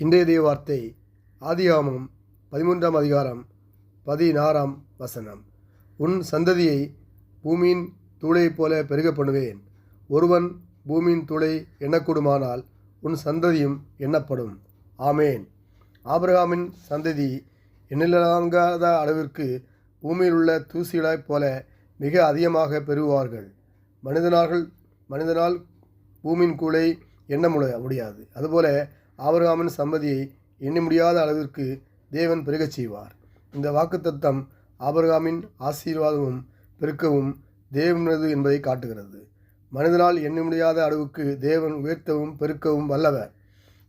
இன்றைய தேவ வார்த்தை ஆதியாகமம் 13ஆம் அதிகாரம் 16ஆம் வசனம். உன் சந்ததியை பூமியின் தூளைப் போல பெருக பண்ணுவேன். ஒருவன் பூமியின் தூளை எண்ணக்கூடுமானால் உன் சந்ததியும் எண்ணப்படும். ஆமேன். ஆபிரகாமின் சந்ததி எண்ணிலடங்காத அளவிற்கு பூமியில் உள்ள தூசிகளைப் போல மிக அதிகமாக பெருகுவார்கள். மனிதனால் பூமியின் கூளை எண்ண முடியாது. அதுபோல ஆபிரகாமின் சந்ததியை எண்ண முடியாத அளவிற்கு தேவன் பெருகச் செய்வார். இந்த வாக்குத்தத்தம் ஆபிரகாமின் ஆசீர்வாதமும் பெருக்கவும் தேவனது என்பதை காட்டுகிறது. மனிதனால் எண்ண முடியாத அளவுக்கு தேவன் உயர்த்தவும் பெருக்கவும் வல்லவர்.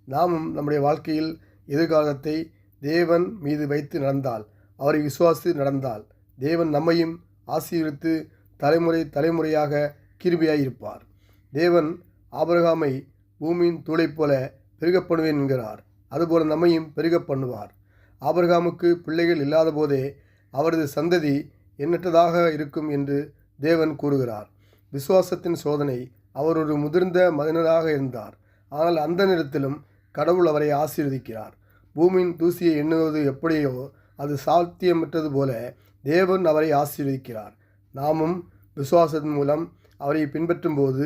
நாமும் நம்முடைய வாழ்க்கையில் எதிர்காலத்தை தேவன் மீது வைத்து நடந்தால், அவரை விசுவாசித்து நடந்தால், தேவன் நம்மையும் ஆசீர்வித்து தலைமுறையாக கிருபையாயிருப்பார். தேவன் ஆபிரகாமை பூமியின் தூளைப் போல பெருகப் பண்ணுவேன் என்கிறார். அதுபோல நம்மையும் பெருகப் பண்ணுவார். ஆபிரகாமுக்கு பிள்ளைகள் இல்லாத போதே அவரது சந்ததி எண்ணற்றதாக இருக்கும் என்று தேவன் கூறுகிறார். விசுவாசத்தின் சோதனை. அவர் ஒரு முதிர்ந்த மனிதனாக இருந்தார். ஆனால் அந்த நேரத்திலும் கடவுள் அவரை ஆசீர்வதிக்கிறார். பூமியின் தூசியை எண்ணுவது எப்படியோ அது சாத்தியமற்றது போல தேவன் அவரை ஆசீர்வதிக்கிறார். நாமும் விசுவாசத்தின் மூலம் அவரை பின்பற்றும் போது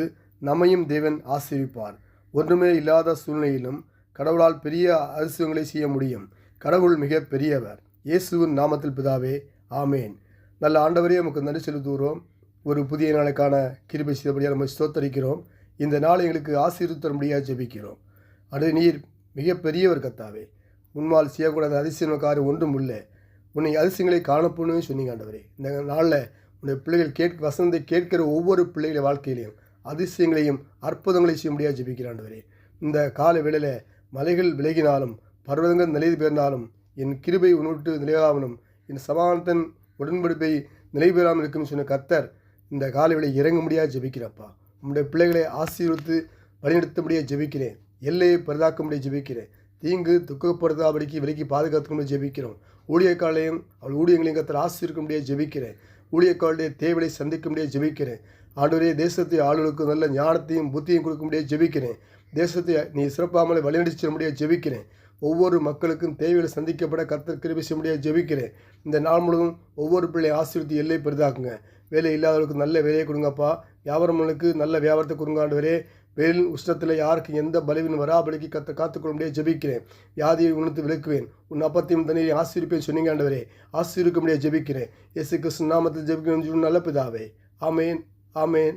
நம்மையும் தேவன் ஆசீர்விப்பார். ஒன்றுமே இல்லாத சூழ்நிலையிலும் கடவுளால் பெரிய அதிசயங்களை செய்ய முடியும். கடவுள் மிக பெரியவர். இயேசுவின் நாமத்தில் பிதாவே, ஆமேன். நல்ல ஆண்டவரே, நமக்கு நன்றி செலுத்துகிறோம். ஒரு புதிய நாளுக்கான கிருபை செய்தபடியாக நம்ம ஸ்தோத்தரிக்கிறோம். இந்த நாளை எங்களுக்கு ஆசீர்வதித்தரும்படியாக ஜெபிக்கிறோம். அது நீர் மிக பெரியவர் கர்த்தாவே. உன்னால் செய்யக்கூடாத அதிசய காரியம் ஒன்றும் இல்லை. உன்னை அதிசயங்களை காணப்படணும்னு சொன்னீங்க ஆண்டவரே. இந்த நாளில் உன்னுடைய பிள்ளைகள் வசனத்தை கேட்கிற ஒவ்வொரு பிள்ளைகளை வாழ்க்கையிலையும் அதிசயங்களையும் அற்புதங்களையும் செய்ய முடியாது ஜெபிக்கிறான் ஆண்டவரே. இந்த கால வேளையில் மலைகள் விலகினாலும் பர்வதங்கள் நிலை பெயர்ந்தாலும் என் கிருபை உன்னிட்டு நிலையாமலும் என் சமாதானத்தின் உடன்படிப்பை நிலை பெறாமல் இருக்கும் சொன்ன கர்த்தர் இந்த கால வேளை இறங்க முடியாது ஜெபிக்கிறப்பா. உங்களுடைய பிள்ளைகளை ஆசீர்வித்து வழிநடத்தபடியாக ஜெபிக்கிறேன். எல்லையை பரிதாக்கும்படியாக ஜெபிக்கிறேன். தீங்கு துக்கப்படுத்தாபடிக்கு விலக்கி பாதுகாத்துக்கும்படி ஜெபிக்கிறோம். ஊழியக்காலையும் அவள் ஊழியங்களையும் கர்த்தர் ஆசீர்விக்கும்படியாக ஜெபிக்கிறேன். ஊழியக்காலுடைய தேவையை சந்திக்கும்படியாக ஜெபிக்கிறேன். ஆண்டவரே, தேசத்தை ஆளுநருக்கு நல்ல ஞானத்தையும் புத்தியும் கொடுக்கும்படியாக ஜெபிக்கிறேன். தேசத்தை நீ சிறப்பாமலை வழிநடத்த முடியாது ஜெபிக்கிறேன். ஒவ்வொரு மக்களுக்கும் தேவைகளை சந்திக்கப்பட கர்த்தர் கிருபை செய்ய முடியாது ஜெபிக்கிறேன். இந்த நாள் முழுவதும் ஒவ்வொரு பிள்ளை ஆசீர்வதி எல்லை பெரிதாக்குங்க. வேலை இல்லாதவர்களுக்கு நல்ல வேலையை கொடுங்கப்பா. வியாபாரங்களுக்கு நல்ல வியாபாரத்தை கொடுங்க ஆண்டவரே. வெயில் உஷ்ணத்தில் யாருக்கு எந்த பலவீனம் வராபடிக்கு காத்துக்கொள்ள முடியாது ஜெபிக்கிறேன். வியாதியை உணர்த்து விளக்குவேன். உன் அப்பத்தையும் தண்ணீரை ஆசீர்விப்பேன் சொன்னீங்க ஆண்டவரே. ஆசீர்விக்க முடியாது ஜெபிக்கிறேன். இயேசு கிறிஸ்து நாமத்தில் ஜெபிக்கிறேன் நல்ல பிதாவே. ஆமேன், ஆமேன்.